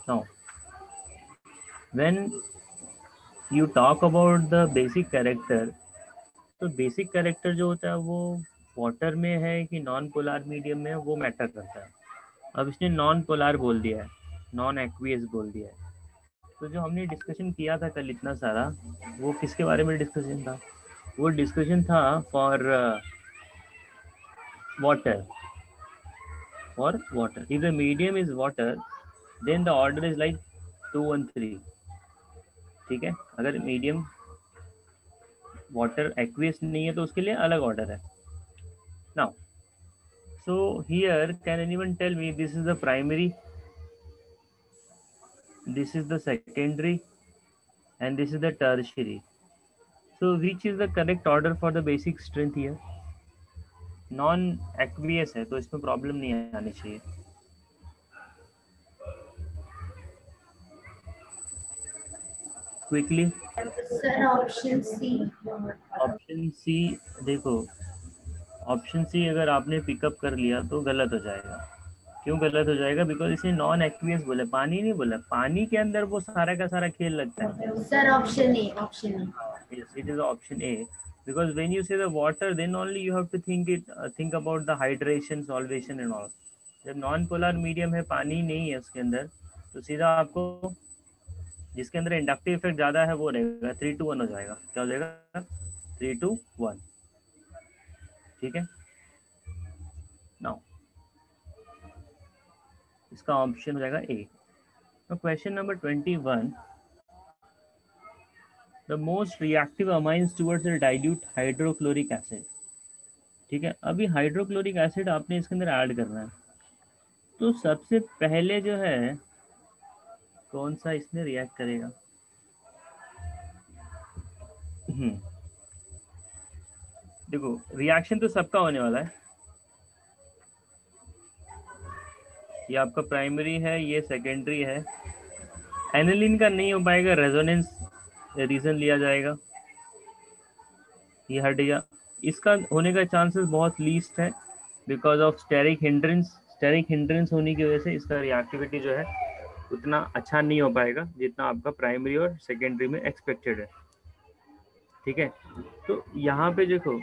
Now, when you talk about the basic character, तो basic character जो होता है वो वाटर में है कि नॉन पोलार मीडियम में है वो मैटर करता है। अब इसने नॉन पोलार बोल दिया है, नॉन एक्वियस बोल दिया है, तो जो हमने डिस्कशन किया था कल इतना सारा, वो किसके बारे में डिस्कशन था? वो डिस्कशन था for water, for water. If the medium is water then the order is like 2 1 3। ठीक है, अगर मीडियम वाटर एक्वियस नहीं है तो उसके लिए अलग ऑर्डर है। Now so here can anyone tell me, this is the primary, this is the secondary, and this is the tertiary. So which is the correct order for the basic strength here? Non aqueous है तो इसमें problem नहीं आनी चाहिए। Quickly sir option C. Option C. देखो, option सी अगर आपने pickup कर लिया तो गलत हो जाएगा। क्यों गलत हो जाएगा? बिकॉज इसे नॉन एक्वियस बोला, पानी नहीं बोला। पानी के अंदर वो सारा का सारा खेल लगता है। Sir option A, option A. Yes, it is option A. Because when you say the water, then only you have to think about the hydration, solvation and all. जब नॉन पोलर मीडियम है, पानी नहीं है उसके अंदर, तो सीधा आपको जिसके अंदर इंडक्टिव इफेक्ट ज़्यादा है वो रहेगा, 3-2-1 हो जाएगा। क्या हो जाएगा? 3-2-1। ठीक है। नाउ इसका ऑप्शन हो जाएगा A. Question number 21, the most reactive amines towards the dilute hydrochloric acid. ठीक है, अभी हाइड्रोक्लोरिक एसिड आपने इसके अंदर ऐड करना है, तो सबसे पहले जो है कौन सा इसमें रिएक्ट करेगा? देखो, रिएक्शन तो सबका होने वाला है। ये आपका प्राइमरी है, ये सेकेंडरी है। एनिलीन का नहीं हो पाएगा, रेजोनेंस रीजन लिया जाएगा, ये हट गया। इसका होने का चांसेस बहुत लीस्ट है because of steric hindrance. Steric hindrance होने की वजह से इसका रिएक्टिविटी जो है उतना अच्छा नहीं हो पाएगा जितना आपका प्राइमरी और सेकेंडरी में एक्सपेक्टेड है। ठीक है, तो यहाँ पे देखो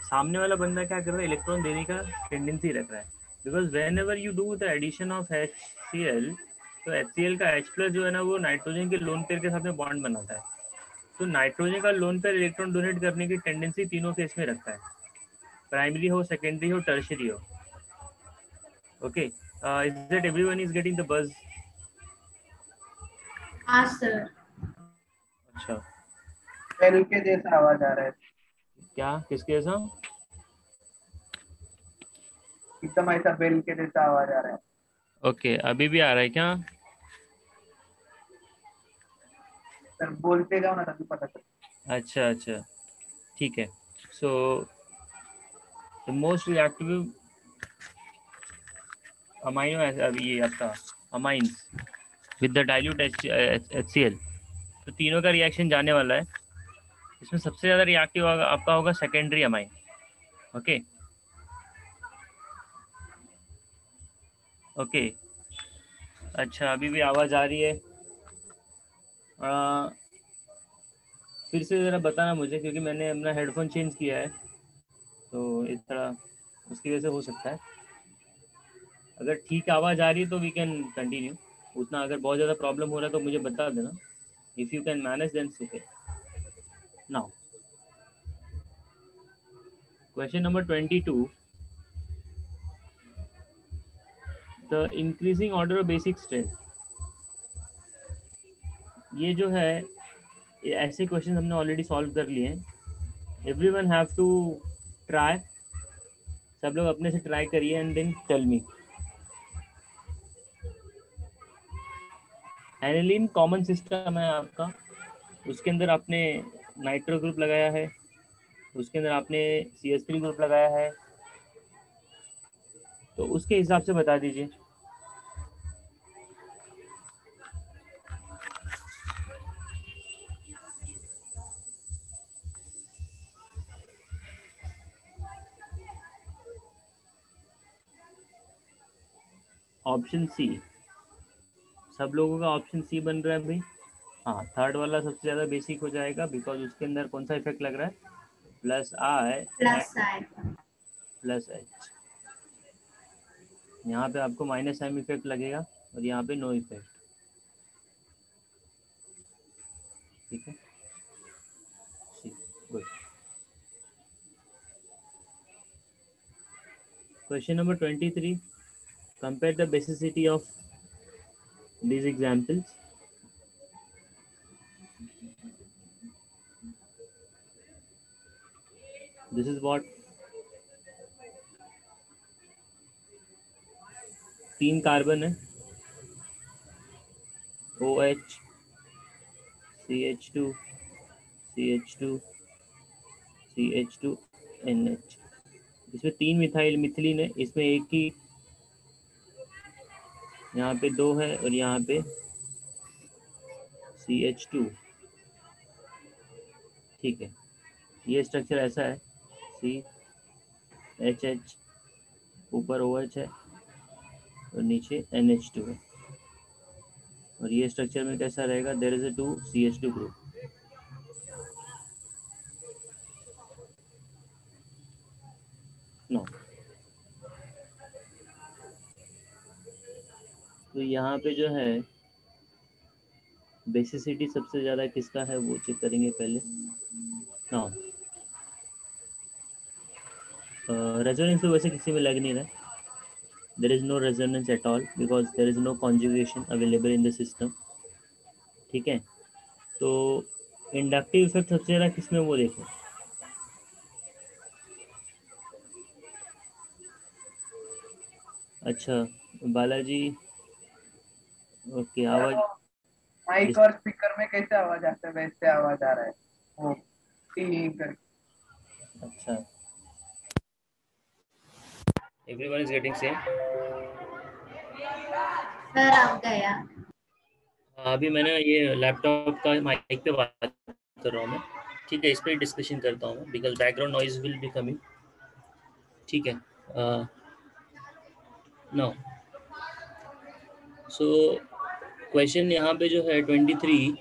सामने वाला बंदा क्या कर रहा है, इलेक्ट्रॉन देने का टेंडेंसी रख रहा है। Because whenever you do the addition of HCl, तो HCl का H+ जो है ना वो नाइट्रोजन के लोन पेयर के साथ में बॉन्ड बनाता है। तो नाइट्रोजन का लोन पेयर इलेक्ट्रॉन डोनेट करने की टेंडेंसी तीनों केस में रखता है, प्राइमरी हो, सेकेंडरी हो, टर्शियरी हो। Okay, is that everyone is getting the बज? हाँ सर। अच्छा, बेल के जैसा आवाज आ रहा है। क्या किसके जैसा? एकदम ऐसा बेल के जैसा आवाज आ रहा है। ओके, अभी भी आ रहा है क्या? सर बोलते जाओ ना तभी पता चलता। अच्छा अच्छा, ठीक है। So the most reactive amino acid, अभी ये आपका amines with the dilute HCl, तो तीनों का रिएक्शन जाने वाला है। इसमें सबसे ज़्यादा रिएक्टिव आपका होगा सेकेंडरी अमाइन। ओके ओके, अच्छा अभी भी आवाज़ आ रही है? फिर से ज़रा बताना मुझे, क्योंकि मैंने अपना हेडफोन चेंज किया है तो इस तरह उसकी वजह से हो सकता है। अगर ठीक आवाज़ आ रही है तो वी कैन कंटिन्यू। उतना अगर बहुत ज़्यादा प्रॉब्लम हो रहा है तो मुझे बता देना। If you can manage then okay. Now question number 22, the increasing order of basic strength. ये जो है, ये ऐसे क्वेश्चन हमने ऑलरेडी सॉल्व कर लिए हैं। एवरीवन हैव टू ट्राई, सब लोग अपने से ट्राई करिए and then tell me. Aniline common system है आपका, उसके अंदर आपने नाइट्रो ग्रुप लगाया है, उसके अंदर आपने CH3 ग्रुप लगाया है, तो उसके हिसाब से बता दीजिए। ऑप्शन सी सब लोगों का ऑप्शन सी बन रहा है भाई। हाँ, थर्ड वाला सबसे ज़्यादा बेसिक हो जाएगा बिकॉज उसके अंदर कौन सा इफेक्ट लग रहा है, plus I plus I. Plus H. यहाँ पे आपको माइनस एम इफेक्ट लगेगा और यहाँ पे नो इफेक्ट। ठीक है, good. Question number 23, compare the basicity of these examples. This is what 3 carbon है, OH, CH2, CH2, CH2, NH। इसमें 3 मिथाइल मिथिलीन है, इसमें एक ही, यहाँ पे 2 है और यहाँ पे CH2। ठीक है, ये स्ट्रक्चर ऐसा है, CHH, ऊपर OH है और नीचे NH2 है। और ये स्ट्रक्चर में कैसा रहेगा, देयर इज अ 2 CH2 ग्रुप। नो, तो यहाँ पे जो है बेसिसिटी सबसे ज़्यादा किसका है वो चेक करेंगे पहले। हाँ, रेजोनेंस तो वैसे किसी में लग नहीं रहा, there is no resonance at all because there is no conjugation available in the system. ठीक है, तो इंडक्टिव इफेक्ट सबसे ज़्यादा किसमें वो देखो, अच्छा बालाजी, ओके, आवाज माइक और स्पीकर में कैसे आवाज आता है वैसे आवाज आ रहा है वो टी करके। अच्छा, everyone is getting same. Sir आप गया। अभी मैंने ये लैपटॉप का माइक पे बात कर रहा हूँ मैं। ठीक है, इस पर डिस्कशन करता हूँ because background noise will be coming. ठीक है, नो, सो क्वेश्चन यहाँ पे जो है 23,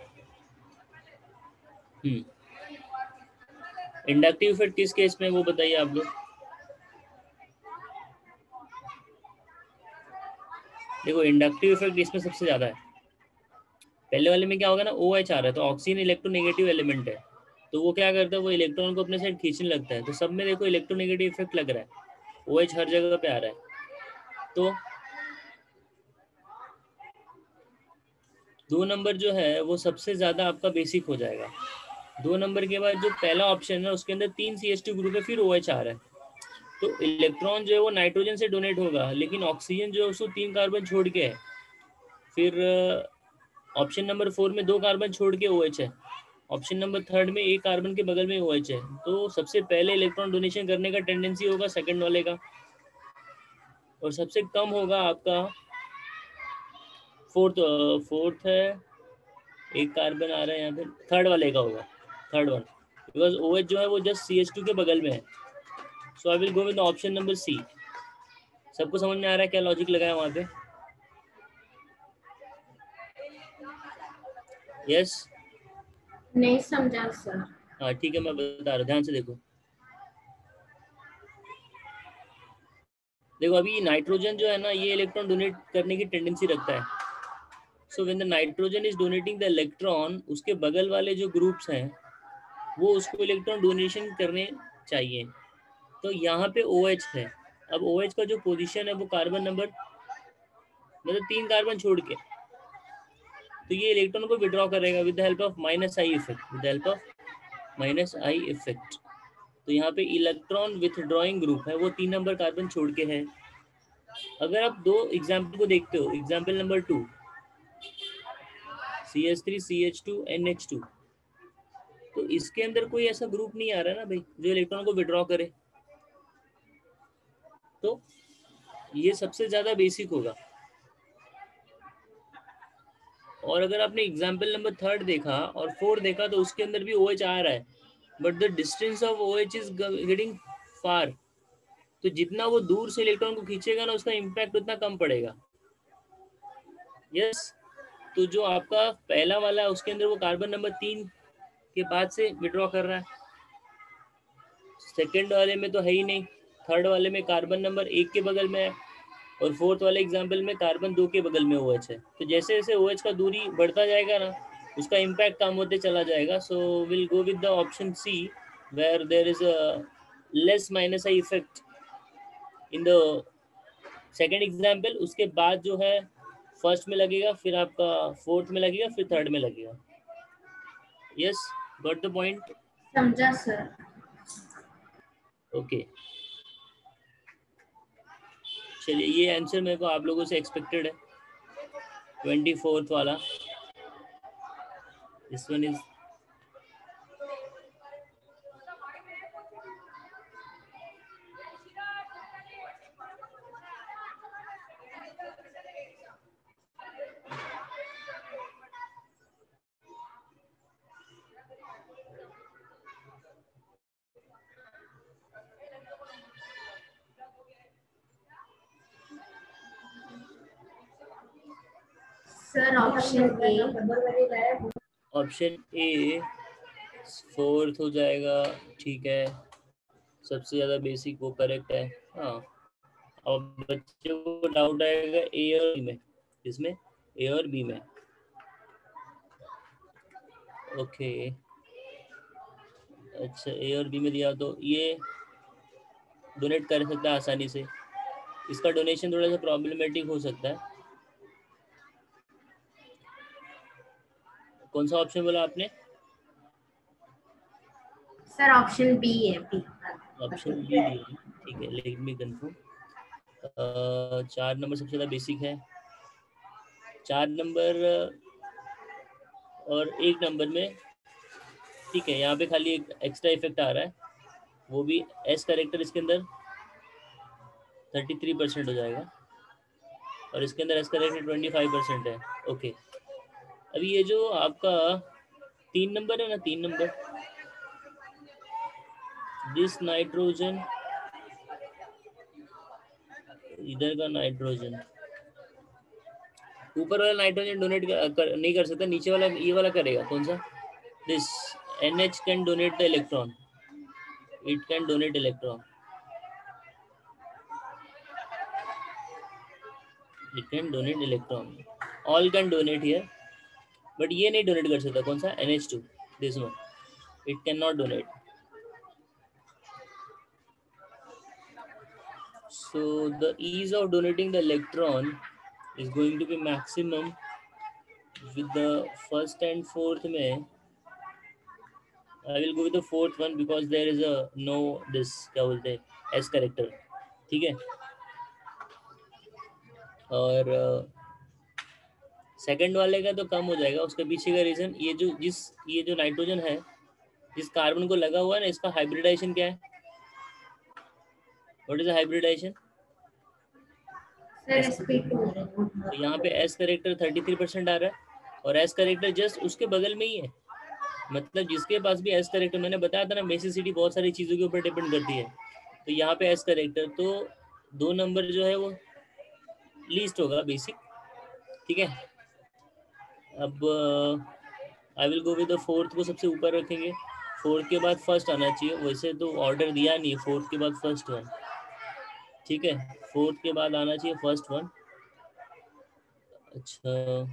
इंडक्टिव इफेक्ट किस केस में वो बताइए आप लोग। देखो इंडक्टिव इफेक्ट इसमें सबसे ज़्यादा है। पहले वाले में क्या होगा ना, OH आ रहा है तो ऑक्सीजन इलेक्ट्रोनेगेटिव एलिमेंट है, तो वो क्या करता है, वो इलेक्ट्रॉन को अपने साइड खींचने लगता है। तो सब में देखो इलेक्ट्रोनेगेटिव इफेक्ट लग रहा है, OH हर जगह पे आ रहा है। तो 2 नंबर जो है वो सबसे ज़्यादा आपका बेसिक हो जाएगा। 2 नंबर के बाद जो पहला ऑप्शन है उसके अंदर 3 CH2 ग्रुप है, फिर OH आ रहा है, तो इलेक्ट्रॉन जो है वो नाइट्रोजन से डोनेट होगा, लेकिन ऑक्सीजन जो है उसको 3 कार्बन छोड़ के है। फिर ऑप्शन नंबर 4 में 2 कार्बन छोड़ के OH है, ऑप्शन नंबर 3 में 1 कार्बन के बगल में OH है। तो सबसे पहले इलेक्ट्रॉन डोनेशन करने का टेंडेंसी होगा सेकंड वाले का, और सबसे कम होगा आपका फोर्थ है, 1 कार्बन आ रहा है यहाँ पे, थर्ड वाले का होगा, थर्ड वन, बिकॉज OH जो है वो जस्ट CH2 के बगल में है। So I will go with option number C. सबको समझ में आ रहा है क्या लॉजिक लगाया वहाँ पे? यस, नहीं समझा सर। हाँ ठीक है, मैं बता रहा हूँ, ध्यान से देखो। देखो अभी नाइट्रोजन जो है ना, ये इलेक्ट्रॉन डोनेट करने की टेंडेंसी रखता है। So when the nitrogen is donating the electron, उसके बगल वाले जो ग्रुप्स हैं वो उसको इलेक्ट्रॉन डोनेशन करने चाहिए। तो यहाँ पे OH है, अब OH का जो पोजीशन है वो कार्बन नंबर, मतलब 3 कार्बन छोड़ के, तो ये इलेक्ट्रॉन को विड्रॉ करेगा with the help of minus I effect, with the help of minus I effect. तो यहाँ पे इलेक्ट्रॉन विथड्रॉइंग ग्रुप है वो 3 नंबर कार्बन छोड़ के है। अगर आप 2 एग्जाम्पल को देखते हो, example number 2 CH3 CH2 NH2, तो इसके अंदर कोई ऐसा ग्रुप नहीं आ रहा ना भाई जो इलेक्ट्रॉन को विड्रॉ करे, तो ये सबसे ज्यादा बेसिक होगा। और अगर आपने एग्जाम्पल नंबर 3 देखा और 4 देखा तो उसके अंदर भी OH आ रहा है, but the distance of OH is getting far, तो जितना वो दूर से इलेक्ट्रॉन को खींचेगा ना उसका इम्पैक्ट उतना कम पड़ेगा। यस, तो जो आपका पहला वाला है उसके अंदर वो कार्बन नंबर 3 के बाद से विड्रॉ कर रहा है, सेकंड वाले में तो है ही नहीं, थर्ड वाले में कार्बन नंबर 1 के बगल में है, और फोर्थ वाले एग्जाम्पल में कार्बन 2 के बगल में OH है। तो जैसे जैसे OH का दूरी बढ़ता जाएगा ना, उसका इम्पैक्ट कम होते चला जाएगा। So will go with the option C where there is a less minus I effect in the second example. उसके बाद जो है फर्स्ट में लगेगा, फिर आपका फोर्थ में लगेगा, फिर थर्ड में लगेगा। Yes, got the point? समझा सर। ओके, चलिए ये आंसर मेरे को आप लोगों से एक्सपेक्टेड है, 24th वाला। This one is sir option A. Option A fourth हो जाएगा, ठीक है, सबसे ज़्यादा बेसिक वो करेक्ट है। हाँ, अब बच्चे को डाउट आएगा ए और बी में, इसमें ए और बी में। ओके, अच्छा ए और बी में दिया तो ये डोनेट कर सकता है आसानी से, इसका डोनेशन थोड़ा सा प्रॉब्लमेटिक हो सकता है। कौन सा ऑप्शन बोला आपने? सर ऑप्शन बी है, बी। ऑप्शन बी दिया, ठीक है, लेट मी कंफर्म। 4 नंबर सबसे ज़्यादा बेसिक है, 4 नंबर और 1 नंबर में, ठीक है, यहाँ पे खाली एक एक्स्ट्रा इफेक्ट आ रहा है, वो भी एस करेक्टर इसके अंदर 33% हो जाएगा, और इसके अंदर एस करेक्टर 25% है। ओके, अभी ये जो आपका 3 नंबर है ना, 3 नंबर, दिस नाइट्रोजन, इधर का नाइट्रोजन, ऊपर वाला नाइट्रोजन डोनेट नहीं कर सकता, नीचे वाला ये वाला करेगा। कौन सा? This NH can donate the electron, it can donate electron, it can donate electron, all can donate here, but ये नहीं डोनेट कर सकता। कौन सा? NH2, this one, it can not donate. So the ease of donating the electron is going to be maximum with the first and fourth में, I will go with the fourth one because there is a no this क्या बोलते हैं S character, ठीक है। और second वाले का तो कम हो जाएगा, उसके पीछे का रीजन ये जो नाइट्रोजन है, जिस कार्बन को लगा हुआ है ना, इसका हाइब्रिडाइजेशन क्या है? What is the hybridisation? Sir sp2। तो यहाँ पे S करेक्टर 33% आ रहा है, और S करेक्टर जस्ट उसके बगल में ही है, मतलब जिसके पास भी S करेक्टर, मैंने बताया था ना बेसिसिटी बहुत सारी चीज़ों के ऊपर डिपेंड करती है, तो यहाँ पे S करेक्टर, तो 2 नंबर जो है वो लीस्ट होगा बेसिक, ठीक है। अब आई will go with the fourth को सबसे ऊपर रखेंगे, फोर्थ के बाद फर्स्ट आना चाहिए, वैसे तो ऑर्डर दिया नहीं है, फोर्थ के बाद फर्स्ट वन, ठीक है, फोर्थ के बाद आना चाहिए फर्स्ट वन। अच्छा,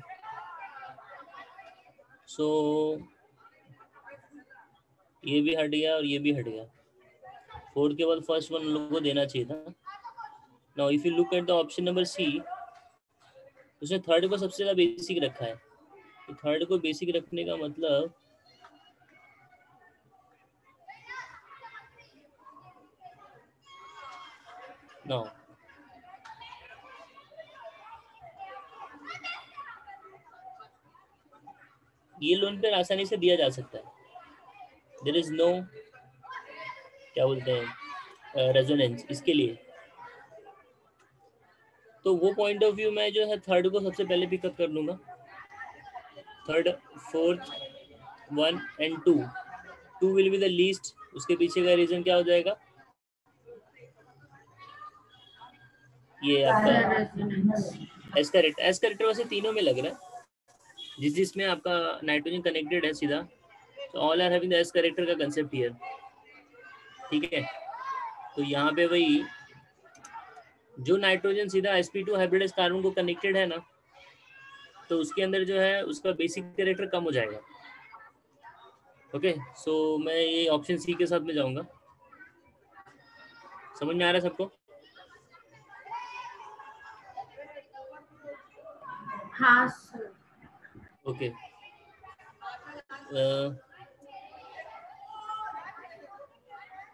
सो ये भी हट गया और ये भी हट गया, फोर्थ के बाद फर्स्ट वन लोगों को देना चाहिए था। Now if you look at the option number C, उसने थर्ड को सबसे ज़्यादा बेसिक रखा है, तो थर्ड को बेसिक रखने का मतलब नाउ ये लोन पे आसानी से दिया जा सकता है, देयर इज नो क्या बोलते हैं रेजोनेंस इसके लिए, तो वो पॉइंट ऑफ व्यू में जो है थर्ड को सबसे पहले पिकअप कर लूँगा, third, fourth, 1 and 2, 2 will be the least, उसके पीछे का रीजन क्या हो जाएगा? ये आपका एस करेक्टर वैसे तीनों में लग रहा है, जिसमें आपका नाइट्रोजन कनेक्टेड है सीधा, तो all are having the S character का कंसेप्ट हियर, ठीक है। तो यहाँ पे वही जो नाइट्रोजन सीधा sp2 हाइब्रिडाइज्ड कार्बन को कनेक्टेड है ना, तो उसके अंदर जो है उसका बेसिक कैरेक्टर कम हो जाएगा। ओके, सो मैं ये ऑप्शन सी के साथ में जाऊंगा। समझ में आ रहा है सबको? हाँ सर। ओके,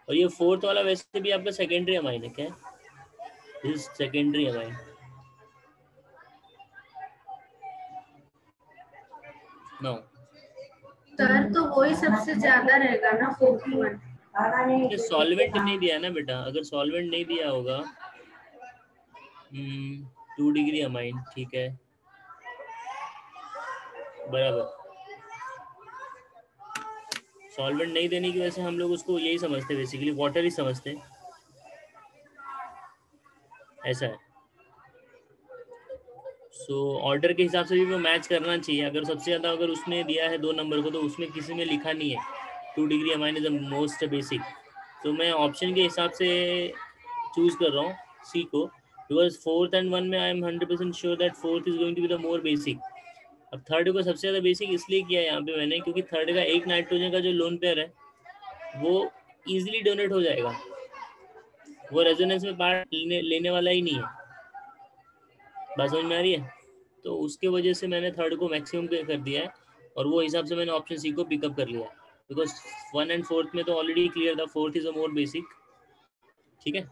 और ये फोर्थ वाला वैसे भी आपका सेकेंडरी अमाइन है क्या? This secondary amine. No sir तो वही सबसे ज्यादा रहेगा ना, 41। ये सॉल्वेंट नहीं दिया है ना बेटा, अगर सॉल्वेंट नहीं दिया होगा 2 डिग्री अमाइन, ठीक है बराबर। सॉल्वेंट नहीं देने की वजह से हम लोग उसको यही समझते हैं, बेसिकली वाटर ही समझते हैं, ऐसा है। सो ऑर्डर के हिसाब से भी वो मैच करना चाहिए। अगर सबसे ज़्यादा अगर उसने दिया है 2 नंबर को, तो उसमें किसी में लिखा नहीं है 2 degree amine is the most basic. तो मैं ऑप्शन के हिसाब से चूज कर रहा हूँ सी को, बिकॉज फोर्थ एंड 1 में I am 100% sure that fourth is going to be the more basic. अब थर्ड को सबसे ज़्यादा बेसिक इसलिए किया है यहाँ पे मैंने, क्योंकि थर्ड का एक नाइट्रोजन का जो लोन पेयर है वो ईजिली डोनेट हो जाएगा, वो रेजोनेंस में पार्ट लेने वाला ही नहीं है। बात समझ में आ रही है? तो उसके वजह से मैंने थर्ड को मैक्सिमम कर दिया है, और वो हिसाब से मैंने ऑप्शन सी को पिकअप कर लिया, बिकॉज 1 एंड 4th में तो ऑलरेडी क्लियर था, 4th is a more basic, ठीक है।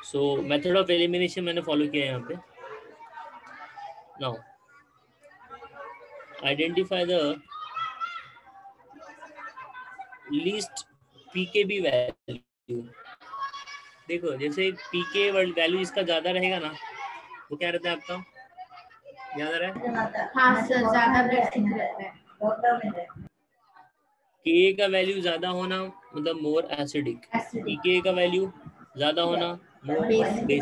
सो मेथड ऑफ एलिमिनेशन मैंने फॉलो किया है यहाँ पे। Now identify the least pKb value. देखो जैसे पीके वैल्यू इसका ज्यादा रहेगा ना, वो क्या रहता है आपका, याद आ रहा है? हाँ सर, ज्यादा बेसिक रहता है। के का वैल्यू ज्यादा होना मतलब मोर एसिडिक, पीके का वैल्यू ज्यादा होना मोर बेसिक।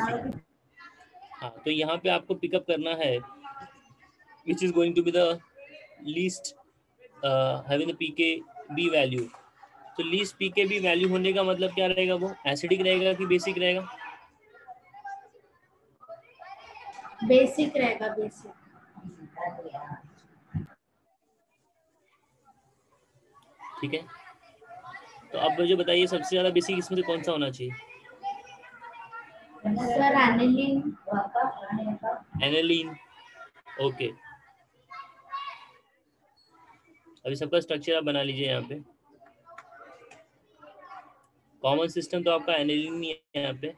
हाँ, तो यहाँ पे आपको पिकअप करना है which is going to be the least having the pKb value. तो लीस्ट पीकेबी वैल्यू होने का मतलब क्या रहेगा, वो एसिडिक रहेगा कि बेसिक रहेगा? बेसिक रहेगा, बेसिक। ठीक है, तो अब मुझे बताइए सबसे ज्यादा बेसिक इसमें से कौन सा होना चाहिए? Sir aniline. एनिलीन। ओके, अभी सबका स्ट्रक्चर आप बना लीजिए यहाँ पे। कॉमन सिस्टम तो आपका एनिलीन ही है यहाँ पे।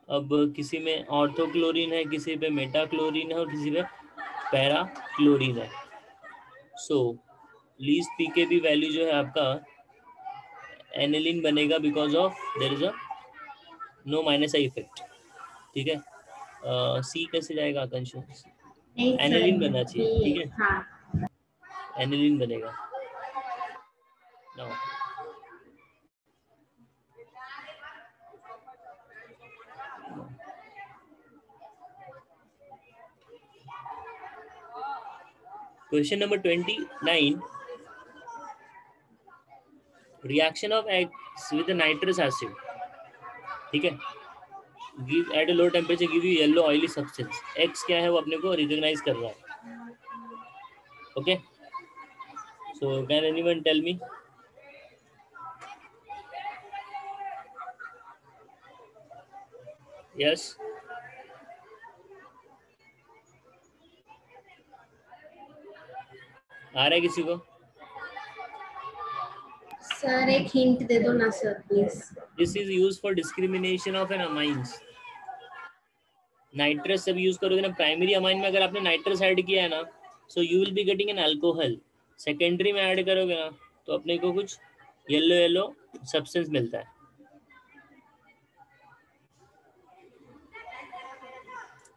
अब किसी में ऑर्थोक्लोरीन है, किसी पे मेटाक्लोरीन है, और किसी पे पैराक्लोरीन है। सो लीस्ट पीकेबी वैल्यू जो है आपका एनिलीन बनेगा, because of there is a no minus I effect, ठीक है। सी कैसे जाएगा आकांश? एनिलीन बनना चाहिए, ठीक है, हाँ। एनिलीन बनेगा। Now question number 29, reaction of X with nitrous acid, ठीक है, give at a low temperature give you yellow oily substance. X क्या है वो अपने को रिकॉग्नाइज कर रहा है। Okay, so can anyone tell me? Yes, आ रहा है किसी को? सर एक हिंट दे दो ना sir please. This is use for discrimination of N amines. Nitrous जब यूज करोगे ना प्राइमरी अमाइन में, अगर आपने नाइट्रस ऐड किया है ना, सो you will be getting an alcohol. Secondary में ऐड करोगे ना तो अपने को कुछ येलो येलो सब्सटेंस मिलता है।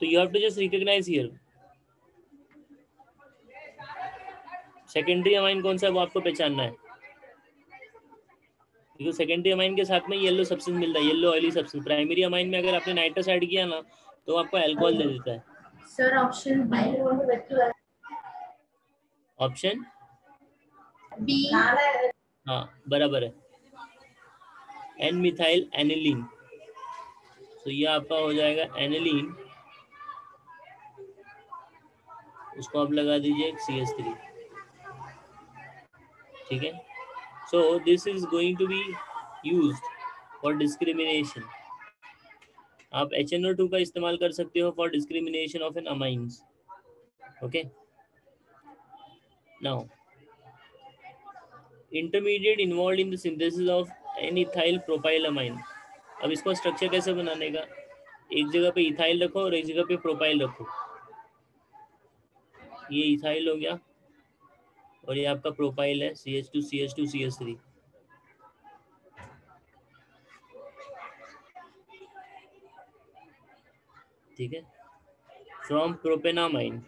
तो you have to just recognise here secondary amine कौन सा है, वो आपको पहचानना है। क्योंकि सेकेंडरी अमाइन के साथ में येलो सब्सटेंस मिलता है, yellow oily substance. Primary amine में अगर आपने नाइट्रस ऐड किया ना तो आपको अल्कोहल दे देता है। Sir option B. Option B. हाँ बराबर है, एन मिथाइल एनिलीन। तो ये आपका हो जाएगा एनिलीन, उसको आप लगा दीजिए CH3, ठीक है। So this is going to be used for discrimination. आप HNO2 का इस्तेमाल कर सकते हो for discrimination of N amines. Okay, now intermediate involve in the synthesis of N ethyl propyl amine. अब इसको स्ट्रक्चर कैसे बनाने का, एक जगह पे इथाइल रखो और एक जगह पे प्रोपाइल रखो। ये इथाइल हो गया और ये आपका प्रोपाइल है CH2 CH2 CH3। ठीक है, फ्रॉम प्रोपेनामाइन,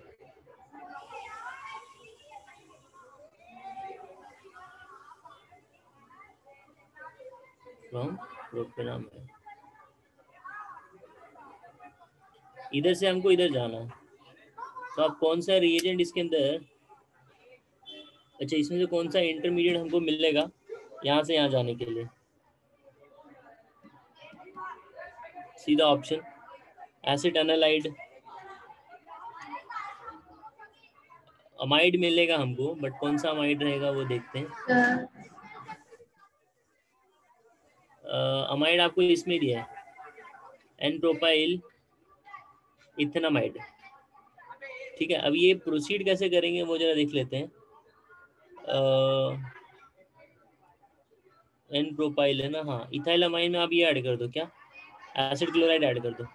फ्रॉम प्रोपेनामाइन। इधर से हमको इधर जाना है, तो आप कौन सा रिएजेंट इसके अंदर, अच्छा इसमें से कौन सा इंटरमीडिएट हमको मिलेगा यहाँ से यहाँ जाने के लिए, सीधा ऑप्शन एसिटानालाइड अमाइड मिलेगा हमको, बट कौन सा अमाइड रहेगा वो देखते हैं। अमाइड आपको इसमें दिया है एन प्रोपाइल इथेनामाइड। ठीक है, अब ये प्रोसीड कैसे करेंगे वो जरा देख लेते हैं। एन प्रोपाइल है ना, हाँ इथाइल अमाइन में आप ये ऐड कर दो, क्या एसिड क्लोराइड ऐड कर दो।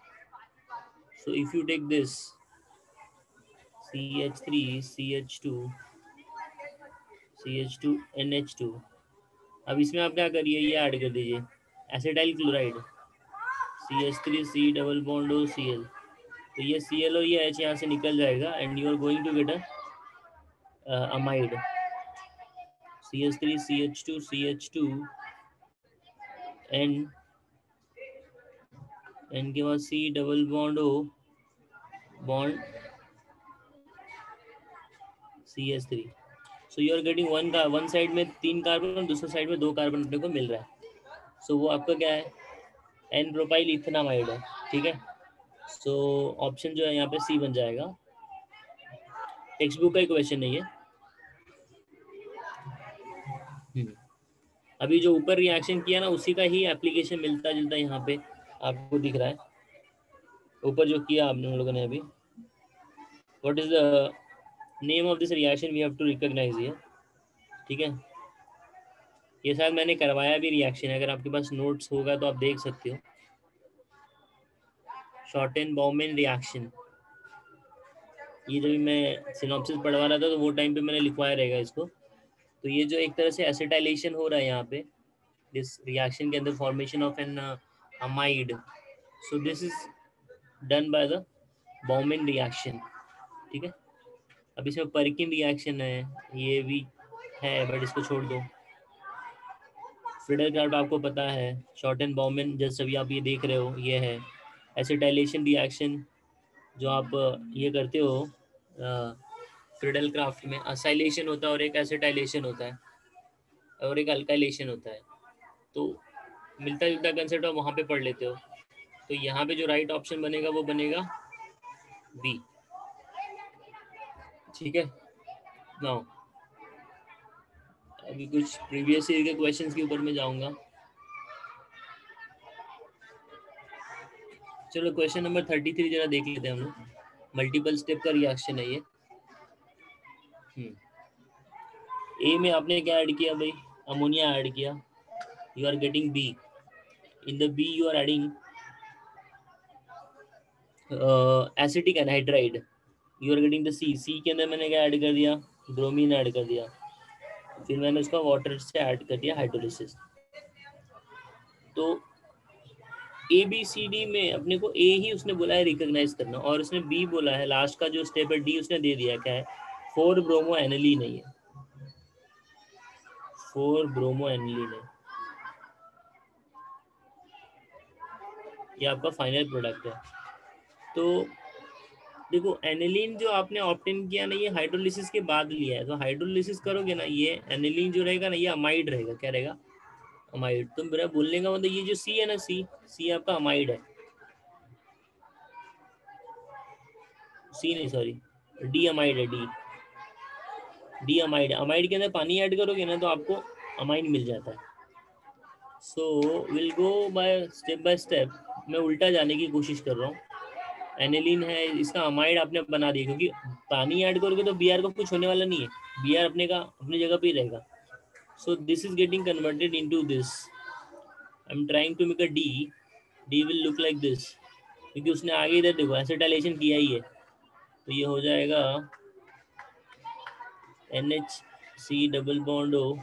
So if you take this CH3 CH2 CH2 NH2, अब इसमें आप क्या करिए, ये ऐड कर दीजिए acetyl chloride CH3 C double bond O Cl। तो ये Cl और ये H यहाँ से निकल जाएगा and you are going to get a amide CH3 CH2 CH2 N के बाद C double bond O bond CH3। So you are getting one side में 3 कार्बन और दूसरे साइड में 2 कार्बन अपने को मिल रहा है। सो वो आपका क्या है, एन प्रोपाइल इथेनामाइड है। ठीक है, सो ऑप्शन जो है यहाँ पे C बन जाएगा। टेक्स्ट बुक का ही क्वेश्चन नहीं है। अभी जो ऊपर रिएक्शन किया ना उसी का ही एप्लीकेशन मिलता जुलता यहाँ पे आपको दिख रहा है, ऊपर जो किया आप लोगों ने अभी। What is the name of this reaction we have to recognise here. ठीक है, ये शायद मैंने करवाया भी रिएक्शन, अगर आपके पास नोट्स होगा तो आप देख सकते हो। शॉर्टेन-बाउमैन रिएक्शन, ये जब मैं सिनॉप्सिस पढ़वा रहा था तो वो टाइम पे मैंने लिखवाया रहेगा इसको। तो ये जो एक तरह से एसिटाइलेशन हो रहा है यहाँ पे दिस रिएक्शन के अंदर, formation of an amide, so this is done by the Baumann reaction. ठीक है, अब इसमें परकिन रिएक्शन है, ये भी है बट इसको छोड़ दो। फ्रीडल-क्राफ्ट आपको पता है, शॉर्टेन-बाउमैन जैसे अभी आप ये देख रहे हो ये है एसिटाइलेशन रिएक्शन जो आप ये करते हो फ्रीडल-क्राफ्ट में। असाइलेशन होता है और एक एसिटाइलेशन होता है और एक अल्काइलेशन होता है, तो मिलता जुलता कंसेप्ट आप वहाँ पे पढ़ लेते हो। तो यहाँ पे जो राइट ऑप्शन बनेगा वो बनेगा बी। ठीक है, नाउ अभी कुछ प्रीवियस ईयर के क्वेश्चंस के ऊपर मैं जाऊंगा। चलो क्वेश्चन नंबर 33 जरा देख लेते हैं हम लोग। मल्टीपल स्टेप का रिएक्शन है ये। ए में आपने क्या ऐड किया भाई, अमोनिया ऐड किया, you are getting B. In the B you are adding acetic anhydride, you are getting the C के अंदर मैंने क्या ऐड कर दिया, ब्रोमीन ऐड कर दिया, फिर मैंने उसका वाटर से ऐड कर दिया हाइड्रोलिसिस। तो ए बी सी डी में अपने को ए ही उसने बोला है रिकॉग्नाइज करना, और उसने बी बोला है लास्ट का जो स्टेप है, डी उसने दे दिया क्या है 4 ब्रोमो एनिलीन है, ये 4 ब्रोमो एनिलीन है। ये आपका फाइनल प्रोडक्ट है। तो देखो एनिलीन जो आपने ऑप्टेन किया ना, ये हाइड्रोलिसिस के बाद लिया है, तो हाइड्रोलिसिस करोगे ना, ये एनिलीन जो रहेगा ना, ये अमाइड रहेगा। क्या रहेगा? अमाइड। तो मेरा बोलने का मतलब ये जो सी है ना, सी आपका अमाइड है। सी नहीं, सॉरी, डी अमाइड है। D amide. अमाइड के अंदर पानी ऐड करोगे ना तो आपको अमाइन मिल जाता है। सो विल गो बाय स्टेप। मैं उल्टा जाने की कोशिश कर रहा हूँ। एनिलीन है, इसका अमाइड आपने बना दिया, क्योंकि पानी ऐड करोगे तो बी आर का कुछ होने वाला नहीं है, बी आर अपनी जगह पे ही रहेगा। So this is getting converted into this. I am trying to make a D. D will look like this, क्योंकि उसने आगे इधर देखो एसिटाइलेशन किया ही है, तो ये हो जाएगा NH double bond O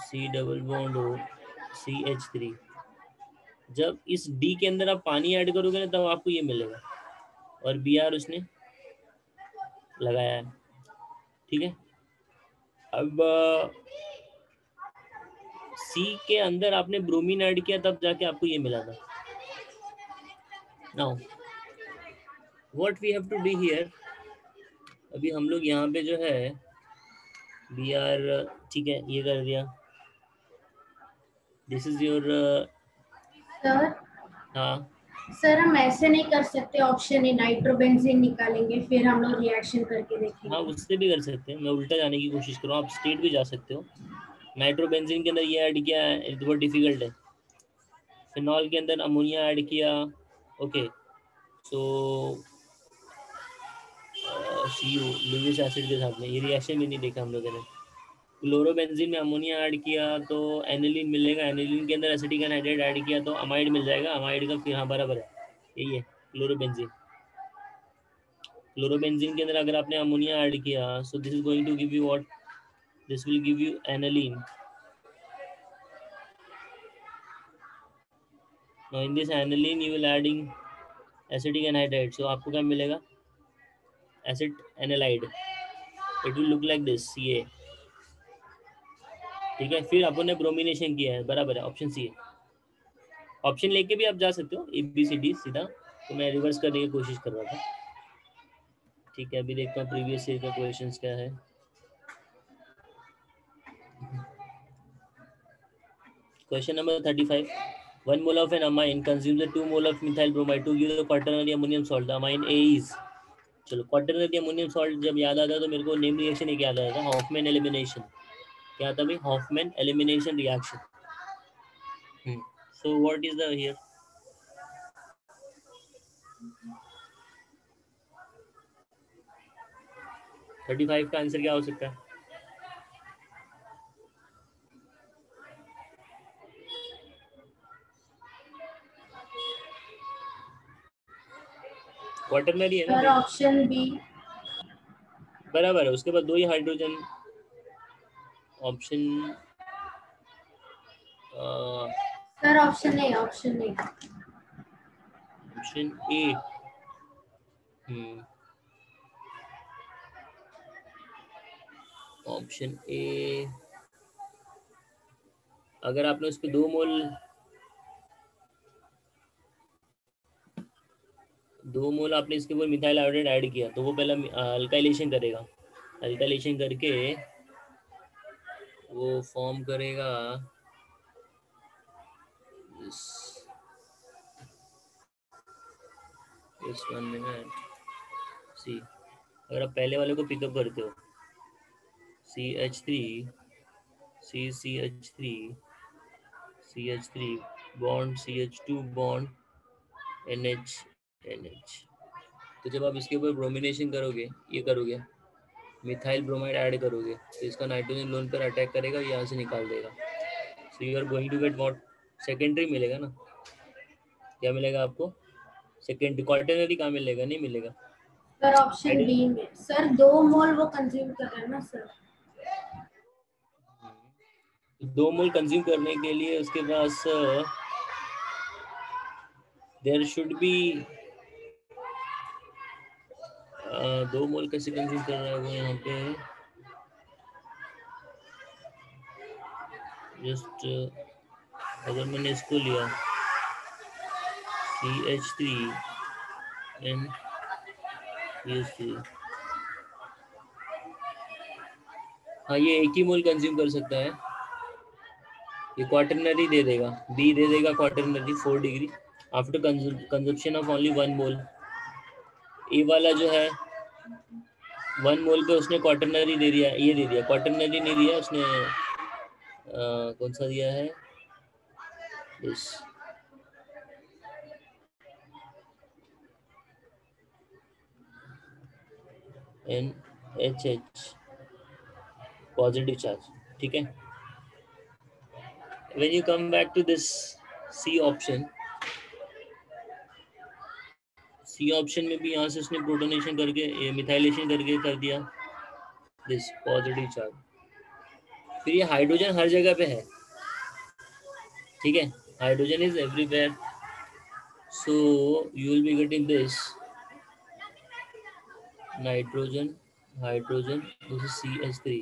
C double bond O CH3। जब इस डी के अंदर आप पानी ऐड करोगे ना तब आपको ये मिलेगा, और बी आर उसने लगाया है। ठीक है। अब सी के अंदर आपने ब्रोमीन ऐड किया तब जाके आपको ये मिला था। Now what we have to do here, अभी हम लोग यहाँ पे जो है बी आर, ठीक है, ये कर दिया। दिस इज योर सर हाँ सर हम ऐसे नहीं कर सकते, ऑप्शन ए नाइट्रोबेंजीन निकालेंगे फिर हम लोग रिएक्शन करके हाँ, देखेंगे। उससे भी कर सकते हैं। मैं उल्टा जाने की कोशिश कर रहा हूँ, आप स्ट्रेट भी जा सकते हो। नाइट्रोबेंजीन के अंदर ये ऐड किया है, ये बहुत डिफिकल्ट है। फिनॉल के अंदर अमोनिया ऐड किया। Okay, so see you Lewis acid के साथ में ये रिएक्शन भी नहीं देखा हम लोगों ने। क्लोरोबेंजीन में अमोनिया ऐड किया तो एनिलीन मिलेगा, एनिलीन के अंदर एसिटिक एनहाइड्राइड ऐड किया तो अमाइड मिल जाएगा। अमाइड का फिर हाँ बराबर है, यही है क्लोरोबेंजीन। क्लोरोबेंजीन के अंदर अगर आपने अमोनिया ऐड किया, so this is going to give you what, this will give you aniline. Now in this aniline you will adding acetic anhydride, so आपको क्या मिलेगा? Acid anilide. It will look like this, ये। ठीक है, फिर अपन ने bromination किया है, बराबर है, ऑप्शन सी है। ऑप्शन लेके भी आप जा सकते हो, ABCD सीधा, तो मैं रिवर्स करने की कोशिश कर रहा था। ठीक है, अभी देखता हूँ प्रीवियस ईयर का क्वेश्चन क्या है। Question number 35, 1 mole of an amine consumes the 2 mole of methyl bromide to give the quaternary ammonium salt. The amine A is, चलो क्वाटरनरी अमोनियम सॉल्ट जब याद आता है तो मेरे को नेम रिएक्शन एक याद आता है, हॉफमैन एलिमिनेशन। क्या था भाई? Hofmann elimination reaction. So what is the here? Thirty five का आंसर क्या हो सकता है? क्वाटरनरी है ना सर भाई, ऑप्शन बी। बराबर है। उसके बाद दो ही hydrogen. Option sir option A, option A. Option A. Option A, अगर आपने उस पर दो मोल आपने इसके ऊपर मिथाइल आयोडाइड ऐड किया तो वो पहला अल्काइलेशन करेगा। अल्काइलेशन करके वो फॉर्म करेगा इस 1 मिनट। सी, अगर आप पहले वाले को पिकअप करते हो, CH3 CH3 CH3 bond CH2 bond NH। तो जब आप इसके ऊपर ब्रोमिनेशन करोगे, ये करोगे, मिथाइल ब्रोमाइड ऐड करोगे, तो इसका नाइट्रोजन लोन पर अटैक करेगा, यहाँ से निकाल देगा। So you are going to get what? Secondary मिलेगा ना। क्या मिलेगा आपको? सेकेंडरी। क्वार्टरनरी कहाँ मिलेगा? नहीं मिलेगा। सर ऑप्शन बी में सर 2 मोल वो कंज्यूम कर रहा है ना सर। 2 मोल कंज्यूम करने के लिए उसके पास देयर शुड बी 2 मोल कैसे कंज्यूम कर रहा है वो यहाँ पे? जस्ट अगर मैंने इसको लिया CH3 and CH3, हाँ ये एक ही मोल कंज्यूम कर सकता है। ये क्वाटरनरी दे देगा, बी दे देगा quaternary 4 degree after consumption of only 1 मोल। ए वाला जो है 1 मोल पे उसने क्वाटरनरी दे दिया, ये दे दिया, क्वाटरनरी नहीं दिया उसने, कौन सा दिया है इस NHH पॉजिटिव चार्ज, ठीक है। When you come back to this C option, C option में भी यहाँ से उसने प्रोटोनेशन करके मिथाइलेशन करके कर दिया दिस पॉजिटिव चार्ज। फिर ये हाइड्रोजन हर जगह पे है, ठीक है, hydrogen is everywhere, so you will be getting this nitrogen, hydrogen, this is CH3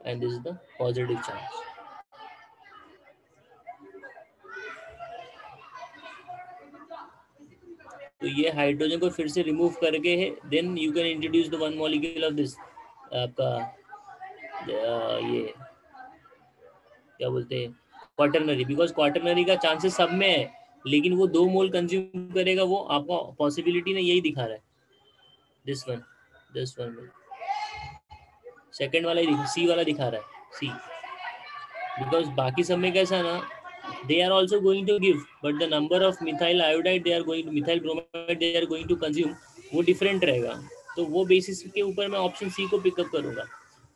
and this is the positive charge. तो ये हाइड्रोजन को फिर से रिमूव करके है, then you can introduce the one molecule of this आपका ये क्या बोलते हैं क्वाटरनरी, बिकॉज क्वाटरनरी का चांसेस सब में है, लेकिन वो 2 मोल कंज्यूम करेगा, वो आपको पॉसिबिलिटी ने यही दिखा रहा है, दिस वन में सेकंड वाला ही सी वाला दिखा रहा है, सी, बिकॉज बाकी सब में कैसा ना, they are also going to give, but the number of methyl iodide they are going to, methyl bromide they are going to consume, वो डिफरेंट रहेगा। तो वो बेसिस के ऊपर मैं ऑप्शन सी को पिकअप करूंगा।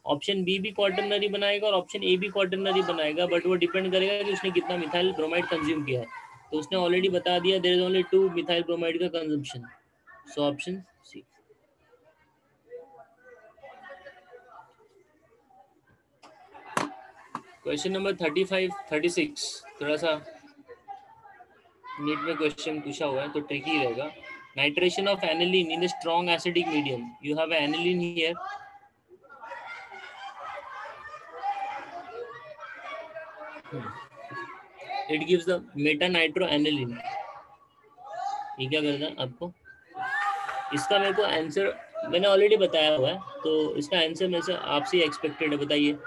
ऑप्शन बी भी क्वाटरनरी बनाएगा और ऑप्शन ए भी क्वाटरनरी बनाएगा, बट वो डिपेंड करेगा कि उसने कितना मिथाइल ब्रोमाइड कंज्यूम किया है। तो उसने ऑलरेडी बता दिया there is only 2 methyl bromide का consumption, so option C. Question number 35 36 थोड़ा सा नीट में क्वेश्चन पूछा हुआ है तो ट्रिकी रहेगा। Nitration of aniline in the strong acidic medium, you have aniline here, it gives the Meta nitro aniline. ये क्या करना है आपको, इसका मेरे को आंसर मैंने ऑलरेडी बताया हुआ है, तो इसका आंसर मेरे से आपसे एक्सपेक्टेड है, बताइए।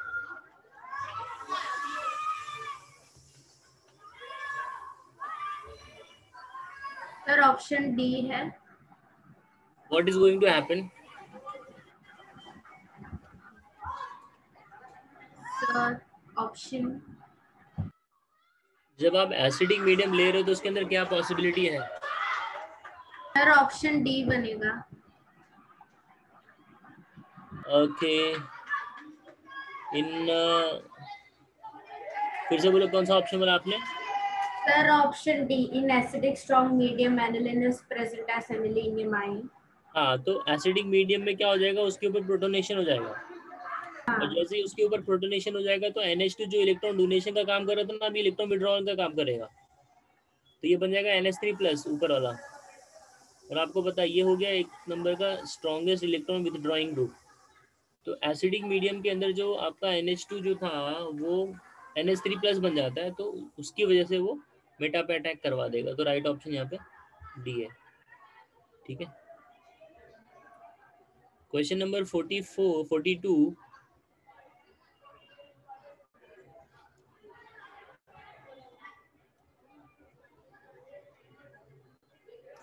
सर ऑप्शन डी है। What is going to happen? Sir option, जब आप एसिडिक मीडियम ले रहे हो तो उसके अंदर क्या पॉसिबिलिटी है? सर ऑप्शन डी बनेगा। ओके, इन फिर से बोलो, कौन सा ऑप्शन बोला आपने? Sir option D, in acidic strong medium aniline is present as aniline in mine. हाँ, तो एसिडिक मीडियम में क्या हो जाएगा, उसके ऊपर प्रोटोनेशन हो जाएगा, और जैसे ही उसके ऊपर प्रोटोनेशन हो जाएगा तो NH2 जो इलेक्ट्रॉन डोनेशन का काम कर रहा था ना, अभी इलेक्ट्रॉन विड्रॉल का काम करेगा, तो ये बन जाएगा NH3+ ऊपर वाला। और आपको पता है ये हो गया एक नंबर का स्ट्रॉन्गेस्ट इलेक्ट्रॉन विथड्रॉइंग ग्रुप। तो एसिडिक मीडियम के अंदर जो आपका NH2 जो था वो NH3+ बन जाता है, तो उसकी वजह से वो मेटा पे अटैक करवा देगा। तो राइट ऑप्शन यहाँ पे डी है, ठीक है। क्वेश्चन नंबर 42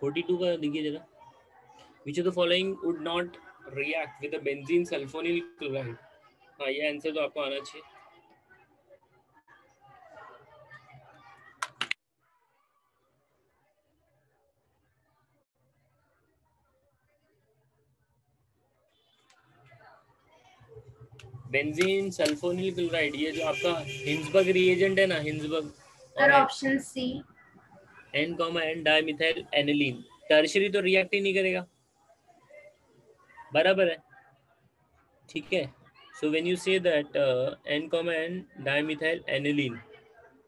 42 का देखिए जरा, which of the following would not react with the benzene sulfonyl chloride? हाँ, ये आंसर तो आपको आना चाहिए। बेंजीन सल्फोनिल क्लोराइड, ये जो आपका हिंसबर्ग रिएजेंट है ना, Hinsberg, sir option C, N, dimethyl aniline, tertiary तो रिएक्ट ही नहीं करेगा, बराबर है, ठीक है। So when you say that N, dimethyl aniline,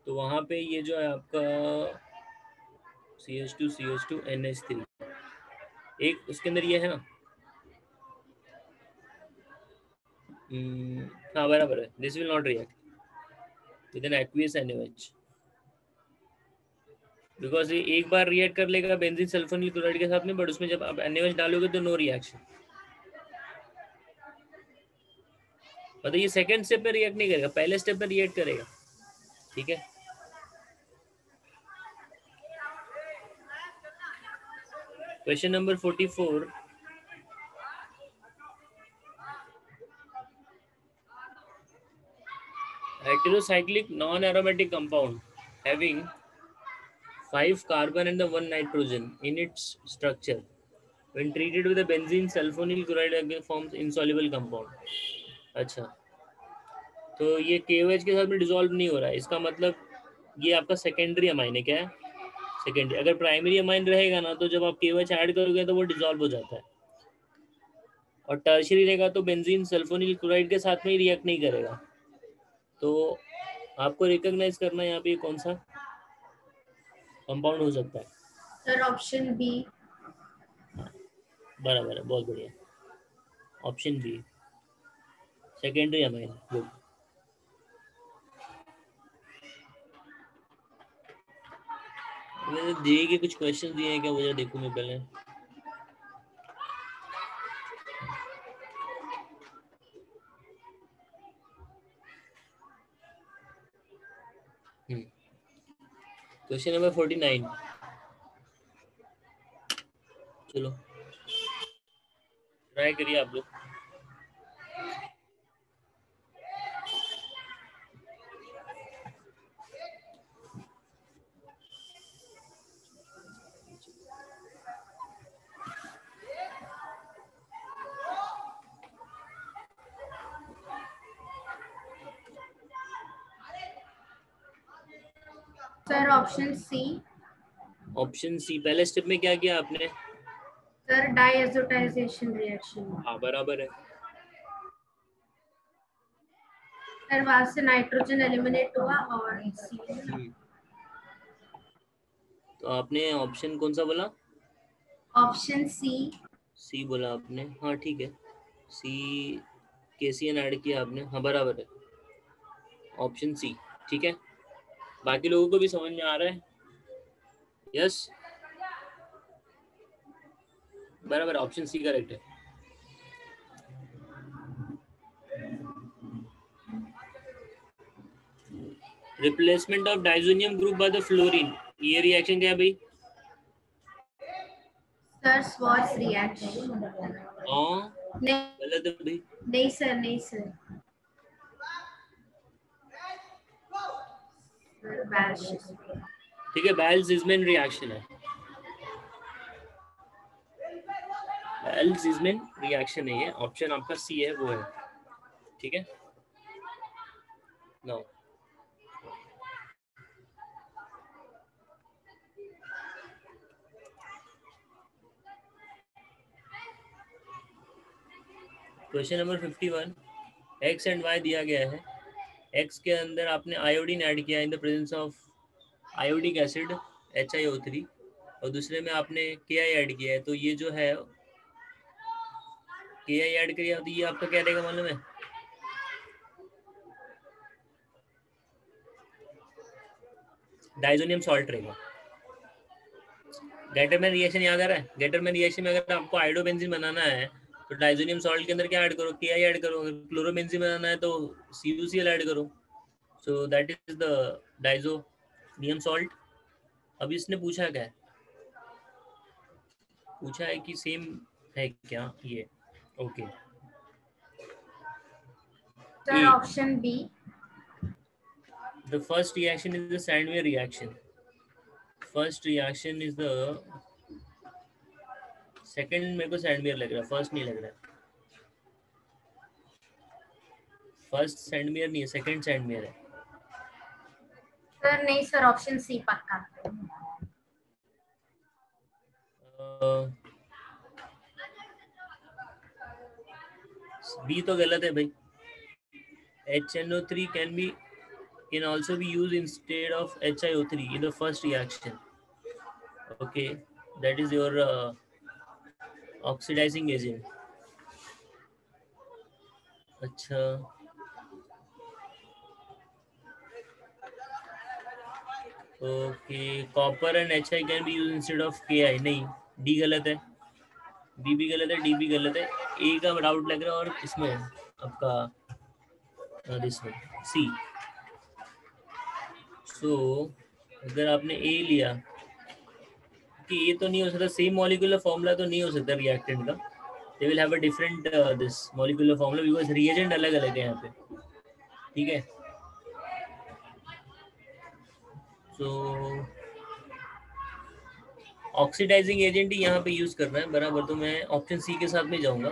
तो वहाँ पे ये जो है आपका CH2 NH3, एक उसके अंदर ये है ना, हाँ बराबर है, this will not react, with an aqueous NaOH, because ये एक बार रिएक्ट कर लेगा बेंजीन सल्फोनिल क्लोराइड के साथ में, बट उसमें जब आप NaOH डालोगे तो नो रिएक्शन। मतलब ये सेकंड स्टेप में रिएक्ट नहीं करेगा, पहले स्टेप में रिएक्ट करेगा। ठीक है, question number 44, heterocyclic non-aromatic compound having 5 carbon and the 1 nitrogen in its structure when treated with a benzene sulfonyl chloride again forms insoluble compound। अच्छा, तो ये KOH के साथ में डिसॉल्व नहीं हो रहा है, इसका मतलब ये आपका सेकेंडरी अमाइन है। क्या है? सेकेंडरी। अगर प्राइमरी अमाइन रहेगा ना तो जब आप KOH ऐड करोगे तो वो डिसॉल्व हो जाता है, और टर्शियरी रहेगा तो बेंजीन सल्फोनिल क्लोराइड के साथ में ही रिएक्ट नहीं करेगा। तो आपको रिकॉग्नाइज करना है यहाँ पे कौन सा कंपाउंड हो सकता है। Sir option B. बराबर है, बहुत बढ़िया, option B, secondary amine. Good. मैंने जेई के कुछ क्वेश्चन दिए हैं क्या, मुझे देखूं मैं पहले। क्वेश्चन नंबर 49, चलो ट्राई करिए आप लोग। Sir option C. Option C, पहले स्टेप में क्या किया आपने? Sir diazotisation reaction. हाँ बराबर है। सर वहां से नाइट्रोजन एलिमिनेट हुआ और सी। तो आपने ऑप्शन कौन सा बोला? Option C. सी बोला आपने, हाँ ठीक है, सी KCN ऐड किया आपने, हाँ बराबर है, ऑप्शन सी। ठीक है, बाकी लोगों को भी समझ में आ रहा है? यस, बराबर, ऑप्शन सी करेक्ट है। Replacement of diazonium group by the fluorine, ये रिएक्शन क्या है भाई? Sir Swarts reaction. हाँ नहीं गलत है भाई। नहीं सर, नहीं सर। ठीक है, बैल-ज़िस्मैन रिएक्शन है, बैल-ज़िस्मैन रिएक्शन है ये, ऑप्शन आपका सी है, वो है। ठीक है, now question number 51, X and Y दिया गया है। एक्स के अंदर आपने आयोडीन ऐड किया in the presence of iodic acid HiO3, और दूसरे में आपने Ki ऐड किया है। तो ये जो है Ki ऐड किया तो ये आपका क्या रहेगा मालूम है? डाइजोनियम सॉल्ट रहेगा। गेटरमैन रिएक्शन याद आ रहा है? गेटरमैन रिएक्शन में अगर आपको आयोडोबेंजीन बनाना है तो डाइजोनियम सॉल्ट के अंदर क्या ऐड करो? Ki ऐड करो। अगर क्लोरोबेंजीन बनाना है तो CuCl ऐड करो। So that is the diazonium salt. अब इसने पूछा क्या है? पूछा है कि सेम है क्या ये? Okay, sir option B. The first reaction is the Sandmeyer reaction. First reaction is the second, मेरे को सैंडवेयर लग रहा है, फर्स्ट नहीं लग रहा है। फर्स्ट सैंडवेयर नहीं है, सेकंड सैंडवेयर है। सर नहीं सर, ऑप्शन सी पक्का। बी तो गलत है भाई। HNO3 can also be used instead of HiO3 in the first reaction. Okay, that is your oxidizing agent. अच्छा, okay, copper and HI can be use instead of KI, नहीं, D गलत है, B भी गलत है, डी भी गलत है, ए का डाउट लग रहा है, और इसमें आपका दिस में सी। सो अगर आपने ए लिया कि ये तो नहीं हो सकता, सेम मॉलिक्यूलर फॉर्मूला तो नहीं हो सकता रिएक्टेंट का, they will have a different this molecular formula because reagent अलग अलग है यहाँ पे, ठीक है। सो ऑक्सीडाइजिंग एजेंट ही यहाँ पे यूज करना है बराबर, तो मैं ऑप्शन सी के साथ में जाऊंगा,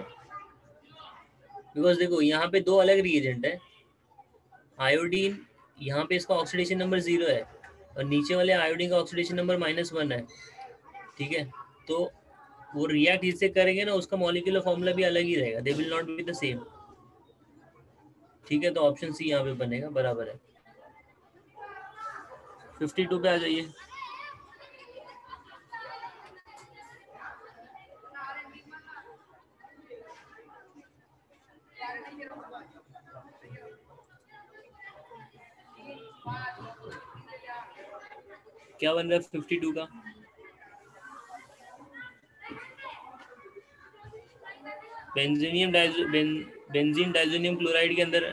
बिकॉज देखो यहाँ पे दो अलग रिएजेंट है, आयोडीन यहाँ पे इसका ऑक्सीडेशन नंबर 0 है और नीचे वाले आयोडीन का ऑक्सीडेशन नंबर -1 है, ठीक है। तो वो रिएक्ट जिससे करेंगे ना उसका मॉलिक्यूलर फॉर्मूला भी अलग ही रहेगा, they will not be the same, ठीक है। तो ऑप्शन सी यहाँ पे बनेगा, बराबर है। 52 पे आ जाइए। क्या बन रहा है 52 का? बेंजीन डाइजोनियम क्लोराइड के अंदर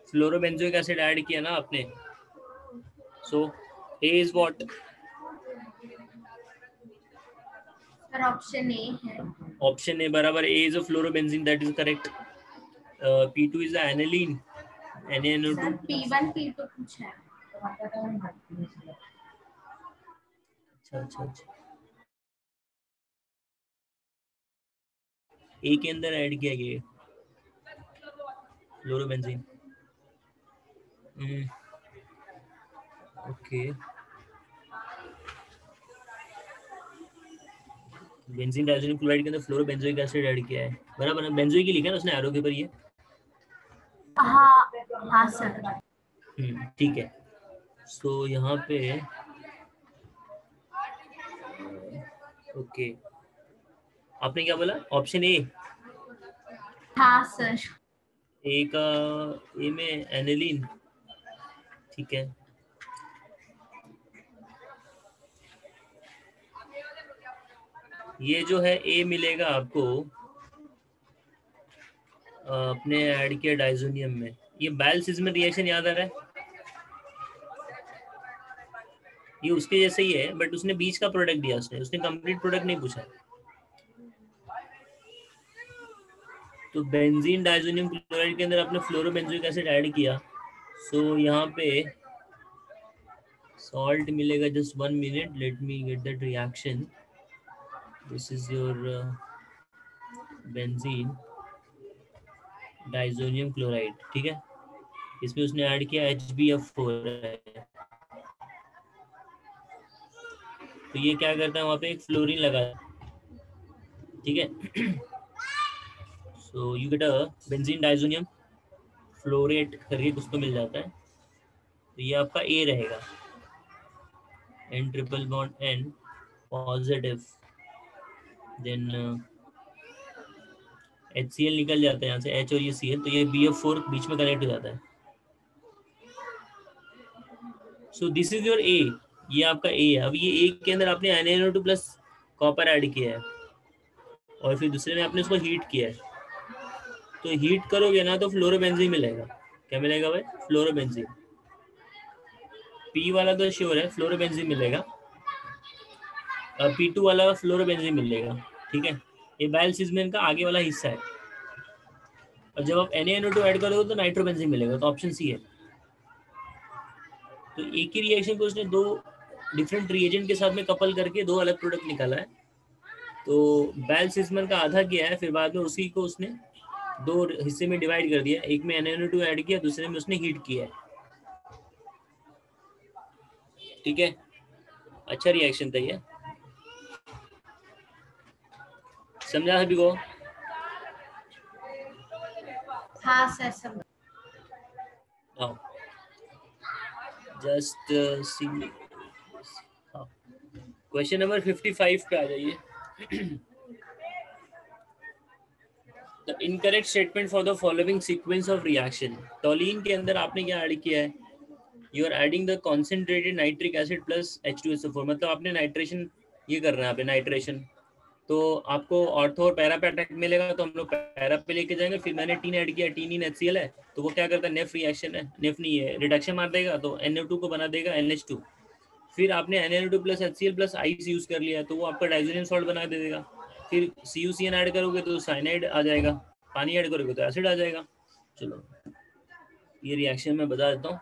फ्लोरोबेंजोइक एसिड ऐड किया ना आपने, so A is what? Sir option A है। ऑप्शन ए बराबर, A is a fluorobenzene, that is correct. P2 is the aniline, NaNO2। Sir P1 P2 पूछा है। अच्छा, ए के अंदर ऐड किया गया fluorobenzene, okay. Benzene diazonium chloride के अंदर फ्लोरोबेंजोइक एसिड ऐड किया है, बराबर है। बेंजोइक ही लिखा है ना उसने एरो के ऊपर ये, हाँ सर। ठीक है। सो यहाँ पे ओके, आपने क्या बोला? Option A? हाँ सर। ए का, ए में एनिलीन, ठीक है। ये जो है ए मिलेगा आपको अपने ऐड किया डाइजोनियम में, ये बैल सिस्मन रिएक्शन याद आ रहा है, ये उसके जैसे ही है बट उसने बीच का प्रोडक्ट दिया, उसने कंप्लीट प्रोडक्ट नहीं पूछा। तो बेंजीन डाइजोनियम क्लोराइड के अंदर आपने फ्लोरोबेंजोइक एसिड ऐड किया, सो यहाँ पे सॉल्ट मिलेगा, just 1 minute, let me get that reaction. This is your benzene diazonium chloride, ठीक है। इसमें उसने ऐड किया HbF4, तो ये क्या करता है वहाँ पे एक फ्लोरीन लगा, ठीक है। So you get a benzene diazonium fluorate करके कुछ तो मिल जाता है, तो ये आपका ए रहेगा, N triple bond N positive, then HCl निकल जाता है यहाँ से, H और ये Cl, तो ये BF4 बीच में कनेक्ट हो जाता है। सो दिस इज योर ए, ये आपका ए है। अब ये ए के अंदर आपने NaNO2 प्लस कॉपर ऐड किया है और फिर दूसरे में आपने उसको हीट किया है, तो हीट करोगे ना तो फ्लोरोबेंजीन मिलेगा। क्या मिलेगा भाई? फ्लोरोबेंजीन। P वाला तो श्योर है, फ्लोरोबेंजीन मिलेगा, P2 वाला फ्लोरोबेंजीन मिलेगा, ठीक है। ये बैल सिस्मेन का आगे वाला हिस्सा है, और जब आप NaNO2 ऐड करोगे तो नाइट्रोबेंजीन मिलेगा, तो ऑप्शन सी है। तो एक ही रिएक्शन को उसने दो डिफरेंट रिएजेंट के साथ में कपल करके दो अलग प्रोडक्ट निकाला है। तो बैल सिस्मन का आधा किया है, फिर बाद में उसी को उसने दो हिस्से में डिवाइड कर दिया, एक में NaNO2 ऐड किया, दूसरे में उसने हीट किया है, ठीक है। अच्छा रिएक्शन था ये, समझा सभी को? हाँ सर समझ। जस्ट सी, क्वेश्चन नंबर 55 पे आ जाइए। The incorrect statement for the following sequence of reaction. टॉलिन के अंदर आपने क्या ऐड किया है? You are adding the concentrated nitric acid plus H2SO4, मतलब आपने नाइट्रेशन ये कर रहे हैं यहाँ पे नाइट्रेशन। तो आपको ऑर्थो और पैरा पे अटैक मिलेगा, तो हम लोग पैरा पे लेके जाएंगे। फिर मैंने टीन ऐड किया, टीन HCl है, तो वो क्या करता है, नेफ रिएक्शन है, नेफ नहीं है, रिडक्शन मार देगा, तो NO2 को बना देगा NH2। फिर आपने NaNO2 plus HCl plus ice use कर लिया, तो वो आपका डाइजोनियम सॉल्ट बना दे देगा। फिर CuCN ऐड करोगे तो साइनाइड आ जाएगा, पानी ऐड करोगे तो एसिड आ जाएगा। चलो ये रिएक्शन मैं बता देता हूँ,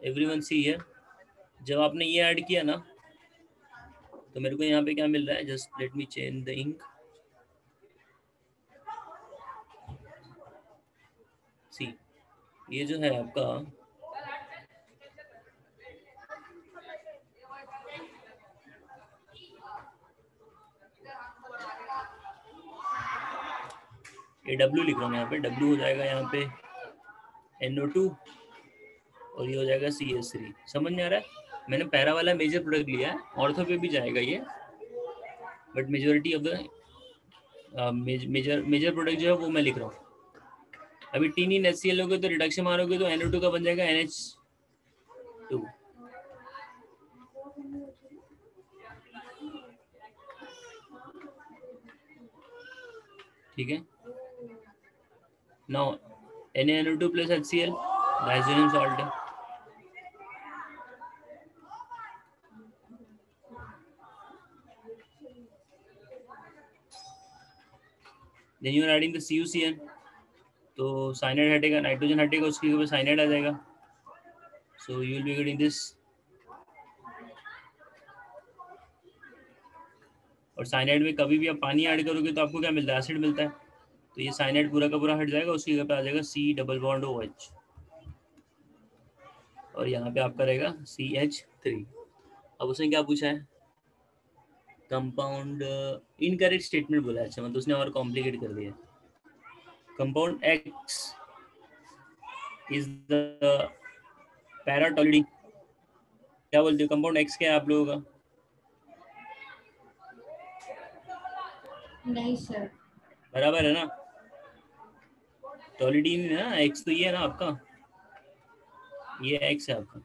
एवरीवन सी है। जब आपने ये ऐड किया ना, तो मेरे को यहाँ पे क्या मिल रहा है, just let me change the ink. See ये जो है आपका ये W लिख रहा हूँ, यहाँ पे W हो जाएगा यहाँ पे NO2 और ये हो जाएगा CH3। समझ में आ रहा है? मैंने पैरा वाला मेजर प्रोडक्ट लिया है, ऑर्थो पे भी जाएगा ये, but majority of the major product जो है वो मैं लिख रहा हूँ। अभी टीनिन HCl लोगे तो रिडक्शन मारोगे तो NO2 का बन जाएगा NH2। ठीक है, नाउ NaNO2 plus HCl diazonium salt है। Then you are adding the CuCN, तो साइनाइड हटेगा, नाइट्रोजन हटेगा, उसके ऊपर साइनाइड आ जाएगा। So you will be getting this, और साइनाइड में कभी भी आप पानी ऐड करोगे तो आपको क्या मिलता है, एसिड मिलता है। तो ये साइनाइड पूरा का पूरा हट जाएगा, उसकी जगह पे आ जाएगा C डबल बॉन्ड OH, और यहाँ पे आपका रहेगा CH3। अब उसने क्या पूछा है, कंपाउंड इनकरेक्ट स्टेटमेंट बोला है। अच्छा, मतलब उसने और कॉम्प्लिकेट कर दिया। Compound X is the paratoluidine. क्या बोलते हो, कंपाउंड X क्या है आप लोगों का? नहीं सर। बराबर है ना, टोलिडीन है ना, X तो ये है ना आपका, ये X है आपका।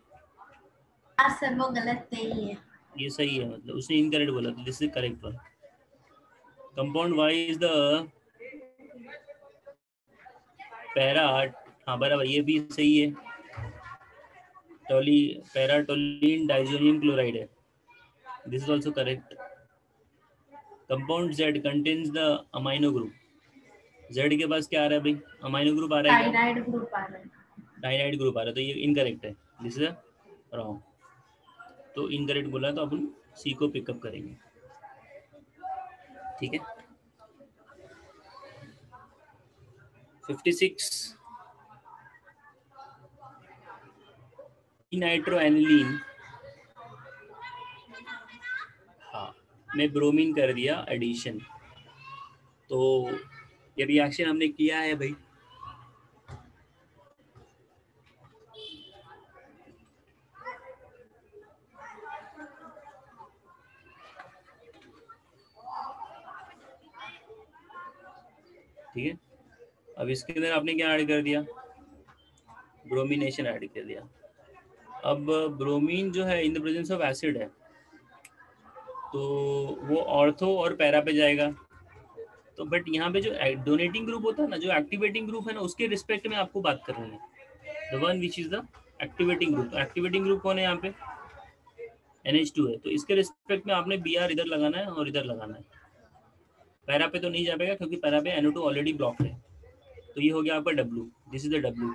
हाँ सर, वो गलत नहीं है। ये सही है, मतलब उसने इनकरेक्ट बोला, तो this is correct one. Compound Y is the para, हाँ बराबर, ये भी सही है, टोली पैराटोलिन डाइजोनियम क्लोराइड है, this is also correct. Compound Z contains the amino group, Z के पास क्या आ रहा है भाई, अमाइनो ग्रुप आ रहा है क्या? साइनाइड ग्रुप आ रहा है। डाइनाइड ग्रुप आ रहा है, तो ये इनकरेक्ट है, दिस इज रॉन्ग। तो इनकरेक्ट बोला तो अपन C को पिकअप करेंगे। ठीक है, 56 नाइट्रोएनिलीन, हाँ मैं ब्रोमीन कर दिया एडिशन। तो ये रिएक्शन हमने किया है भाई, ठीक है। अब इसके अंदर आपने क्या ऐड कर दिया, ब्रोमिनेशन ऐड कर दिया। अब ब्रोमीन जो है in the presence of acid है, तो वो ऑर्थो और पैरा पे जाएगा। तो बट यहाँ पे जो डोनेटिंग ग्रुप होता है ना, जो एक्टिवेटिंग ग्रुप है ना, उसके रिस्पेक्ट में आपको बात करनी है, the one which is the activating group. तो एक्टिवेटिंग ग्रुप कौन है यहाँ पे, NH2 है, तो इसके रिस्पेक्ट में आपने Br इधर लगाना है और इधर लगाना है। पैरा पे तो नहीं जा पाएगा क्योंकि पैरा पे NO2 ऑलरेडी ब्लॉक है, तो ये हो गया आपका W, this is the W।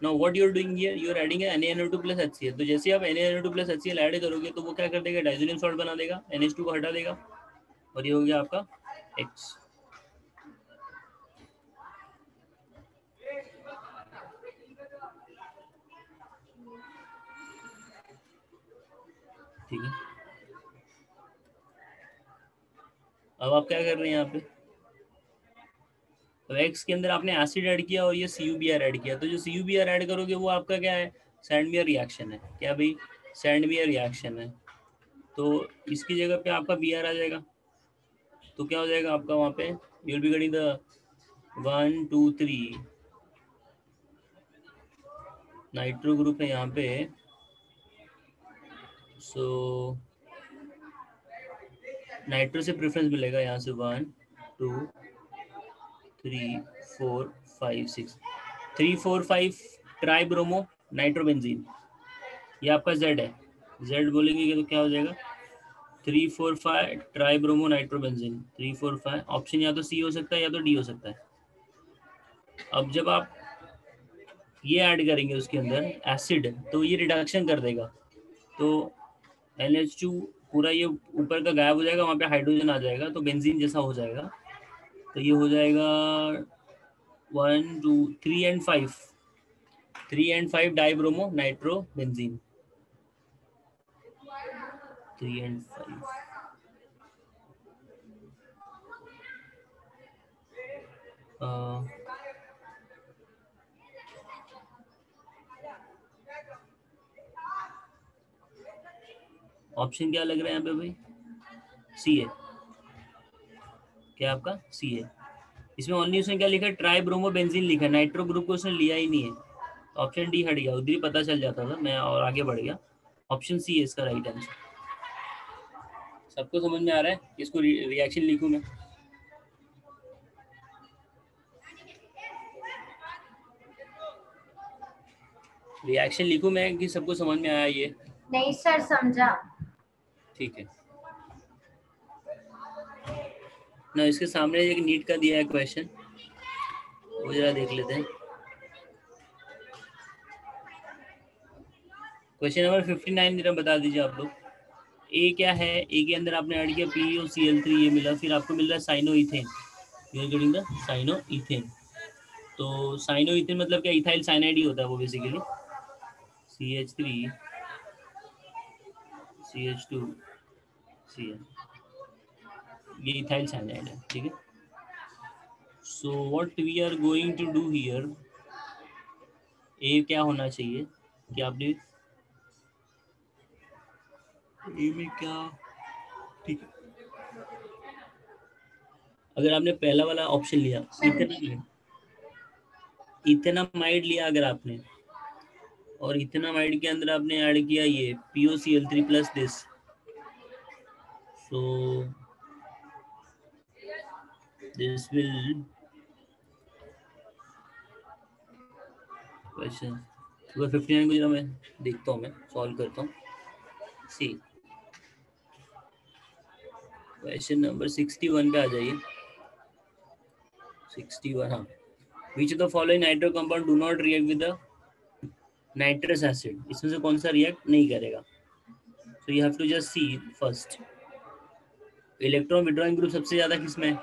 Now what you are doing here, you are adding NaNO2 plus HCl। तो जैसे आप NaNO2 प्लस HCl ऐड करोगे तो वो क्या कर देगा, डाइजोनियम सॉल्ट बना देगा, NH2 को हटा देगा, और ये हो गया आपका X। ठीक है, अब आप क्या कर रहे हैं यहाँ पे, तो X के अंदर आपने एसिड ऐड किया और ये CuBr ऐड किया। तो जो CuBr ऐड करोगे वो आपका क्या है, सैंडमियर रिएक्शन है। क्या भाई, सैंडमियर रिएक्शन है। तो इसकी जगह पे आपका Br आ जाएगा, तो क्या हो जाएगा आपका वहाँ पे, you will be getting the 1 2 3 nitro group है यहाँ पे, सो नाइट्रो से प्रेफरेंस मिलेगा यहाँ से 1 2 3 4 5 6 3 4 5 ट्राई ब्रोमो नाइट्रोबेंजीन, ये आपका जेड है। जेड बोलेंगे तो क्या हो जाएगा 3 4 5 ट्राई ब्रोमो नाइट्रोबेंजीन 3 4 5। ऑप्शन या तो सी हो सकता है या तो डी हो सकता है। अब जब आप ये ऐड करेंगे उसके अंदर एसिड तो ये रिडक्शन कर देगा, तो NH2 पूरा ये ऊपर का गायब हो जाएगा, वहाँ पे हाइड्रोजन आ जाएगा तो बेंजीन जैसा हो जाएगा। तो ये हो जाएगा 1 2 3 and 5 3 and 5 dibromo nitro benzene 3 and 5। Option क्या लग रहा है यहाँ पे भाई, सी है क्या आपका, सी है। इसमें ओनली उसने क्या लिखा है ट्राई ब्रोमो बेंजीन लिखा है, नाइट्रो ग्रुप को उसने लिया ही नहीं है। ऑप्शन डी हट गया, उधर ही पता चल जाता था मैं और आगे बढ़ गया। ऑप्शन सी है इसका राइट आंसर। सबको समझ में आ रहा है, इसको रिएक्शन लिखूं मैं, रिएक्शन लिखूं मैं कि सबको समझ में आया ये? नहीं सर समझा। ठीक है ना, इसके सामने एक नीट का दिया है क्वेश्चन, वो जरा देख लेते हैं। क्वेश्चन नंबर 59 जरा बता दीजिए आप लोग। ए क्या है, ए के अंदर आपने ऐड किया POCl3 ये मिला, फिर आपको मिल रहा है cyano ethane, you are getting the cyano ethane. तो साइनो इथेन मतलब क्या, इथाइल साइनाइड ही होता है वो बेसिकली, CH3 CH2 Cl, ये इथाइल साइनाइड है, ठीक है। So what we are going to do here, A क्या होना चाहिए कि आपने ए में क्या, ठीक है। अगर आपने पहला वाला ऑप्शन लिया इथेनामाइड लिया अगर आपने, और इथेनामाइड के अंदर आपने ऐड किया ये POCl3 plus this, so this will question 59 को जरा मैं देखता हूँ, मैं सॉल्व करता हूँ। सी क्वेश्चन नंबर 61 पे आ जाइए। 61, हाँ। Which of the following nitro compound do not react with the nitrous acid, इसमें से कौन सा रिएक्ट नहीं करेगा? So you have to just see first. Electron withdrawing group सबसे ज्यादा किसमें है?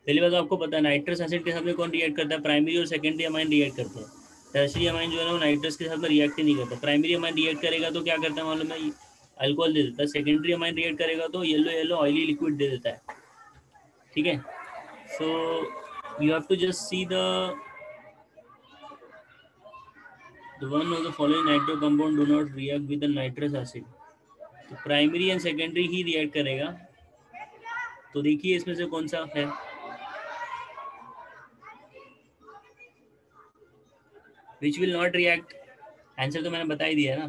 पहली बात तो आपको पता है नाइट्रस एसिड के साथ में कौन रिएक्ट करता है, प्राइमरी और सेकेंडरी अमाइन रिएक्ट करते हैं। टर्शियरी अमाइन जो है ना वो नाइट्रस के साथ में रिएक्ट ही नहीं करता। प्राइमरी अमाइन रिएक्ट करेगा तो क्या करता है मालूम है, अल्कोहल दे देता है। सेकेंडरी अमाइन रिएक्ट करेगा तो येलो येलो ऑयली लिक्विड दे देता है, ठीक है। So you have to just see the one of the following nitro compound do not react with the nitrous acid, तो primary and secondary he react करेगा। तो देखिए इसमें से कौन सा है, which will not react, answer तो मैंने बता ही दिया है ना।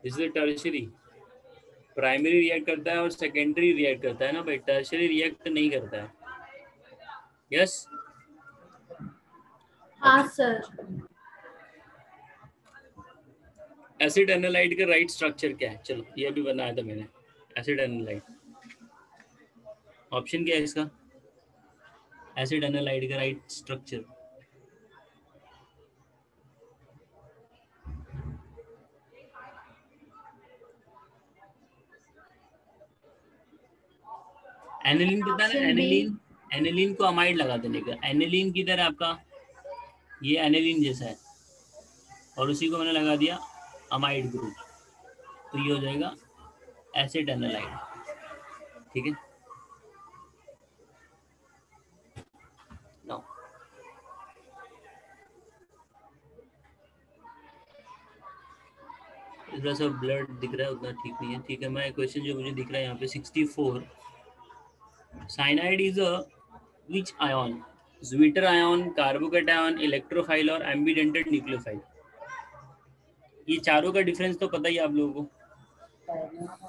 This is tertiary, primary react करता है और सेकेंडरी रिएक्ट करता है ना भाई, टर्शियरी रिएक्ट नहीं करता है। यस हाँ सर। एसिड एनालाइड का राइट स्ट्रक्चर क्या है, चलो ये भी बनाया था मैंने। एसिड एनालाइड ऑप्शन क्या है इसका, एसिड एनालाइड का राइट स्ट्रक्चर, एनिलीन पता है ना, एनिलीन, एनिलीन को अमाइड लगा देने का। एनिलीन किधर है आपका, ये एनिलीन जैसा है और उसी को मैंने लगा दिया अमाइड ग्रुप, तो ये हो जाएगा एसिड एनालाइड, ठीक है। नाउ थोड़ा सा ब्लड दिख रहा है, उतना ठीक नहीं है, ठीक है। मैं क्वेश्चन जो मुझे दिख रहा है यहाँ पे 64 cyanide is a which ion? Zwitter ion, carbocation, electrophile और एम्बीडेंटेड न्यूक्लियोफाइल। ये चारों का डिफरेंस तो पता ही है आप लोगों को।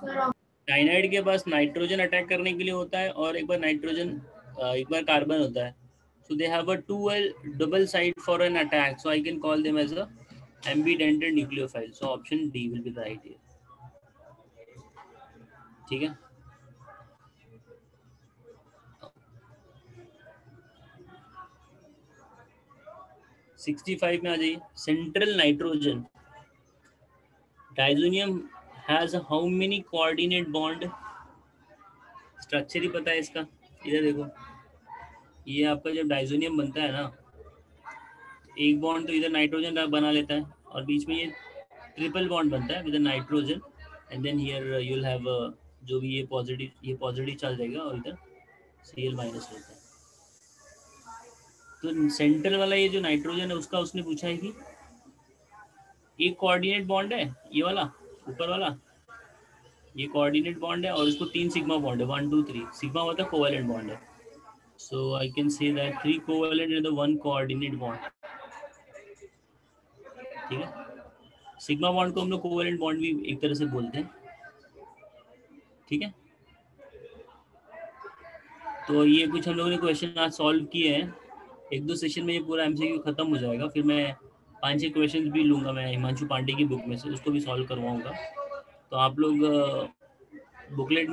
सर साइनाइड के पास नाइट्रोजन अटैक करने के लिए होता है और एक बार नाइट्रोजन एक बार कार्बन होता है। So they have a double side for an attack. So I can call them as a ambidented nucleophile. So option D will be the right here. ठीक है। सिक्सटी 65 में आ जाइए। Central nitrogen diazonium has how many coordinate bond? Structure ही पता है इसका। इधर देखो, ये आपका जब डाइजोनियम बनता है ना, एक बॉन्ड तो इधर नाइट्रोजन बना लेता है और बीच में ये ट्रिपल बॉन्ड बनता है with nitrogen and then here you will have जो भी ये पॉजिटिव चल जाएगा और इधर Cl माइनस रहता है। तो सेंट्रल वाला ये जो नाइट्रोजन है उसका उसने पूछा है कि एक कोऑर्डिनेट बॉन्ड है, ये वाला ऊपर वाला ये कोऑर्डिनेट बॉन्ड है और इसको 3 सिग्मा बॉन्ड है, 1 2 3 सिग्मा मतलब कोवेलेंट बॉन्ड है। So I can say that 3 covalent in the 1 coordinate bond. ठीक है, सिग्मा बॉन्ड को हम लोग कोवेलेंट बॉन्ड भी एक तरह से बोलते हैं। ठीक है, तो ये कुछ हम लोगों ने क्वेश्चन आज सॉल्व किए हैं। 1-2 सेशन में ये पूरा एमसीक्यू खत्म हो जाएगा, फिर मैं 5-6 क्वेश्चन भी लूँगा मैं हिमांशु पांडे की बुक में से, उसको भी सॉल्व करवाऊँगा। तो आप लोग बुकलेट